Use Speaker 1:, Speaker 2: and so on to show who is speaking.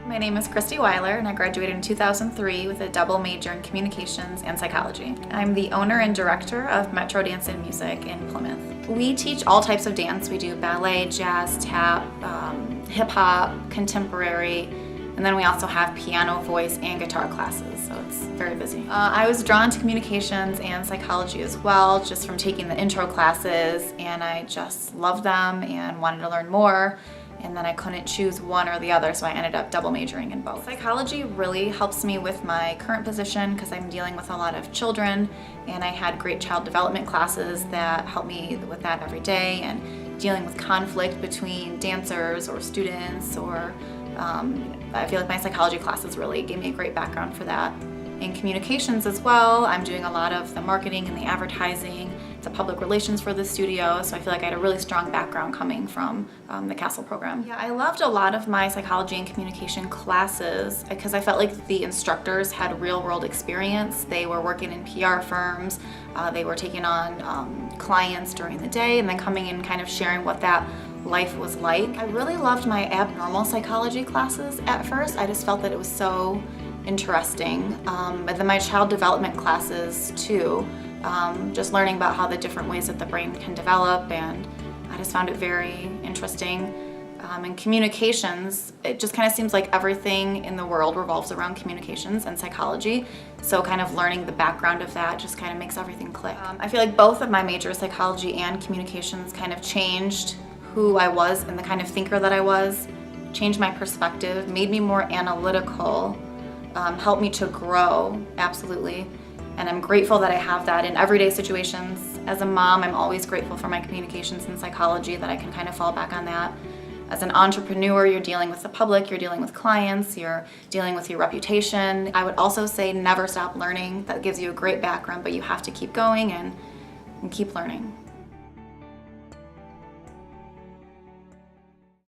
Speaker 1: My name is Kristie Weiler and I graduated in 2003 with a double major in communications and psychology. I'm the owner and director of Metro Dance and Music in Plymouth. We teach all types of dance. We do ballet, jazz, tap, hip hop, contemporary, and then we also have piano, voice, and guitar classes, so it's very busy. I was drawn to communications and psychology as well, just from taking the intro classes, and I just loved them and wanted to learn more. And then I couldn't choose one or the other, so I ended up double majoring in both. Psychology really helps me with my current position because I'm dealing with a lot of children, and I had great child development classes that help me with that every day, and dealing with conflict between dancers or students, or I feel like my psychology classes really gave me a great background for that. In communications as well, I'm doing a lot of the marketing and the advertising, the public relations for the studio, so I feel like I had a really strong background coming from the CASL program. Yeah, I loved a lot of my psychology and communication classes because I felt like the instructors had real-world experience. They were working in PR firms, they were taking on clients during the day and then coming in and kind of sharing what that life was like. I really loved my abnormal psychology classes at first. I just felt that it was so interesting. But then my child development classes too, just learning about how the different ways that the brain can develop, and I just found it very interesting. In communications, it just kind of seems like everything in the world revolves around communications and psychology, so kind of learning the background of that just kind of makes everything click. I feel like both of my majors, psychology and communications, kind of changed who I was and the kind of thinker that I was, changed my perspective, made me more analytical, helped me to grow, absolutely. And I'm grateful that I have that in everyday situations. As a mom, I'm always grateful for my communications and psychology, that I can kind of fall back on that. As an entrepreneur, you're dealing with the public, you're dealing with clients, you're dealing with your reputation. I would also say never stop learning. That gives you a great background, but you have to keep going and keep learning.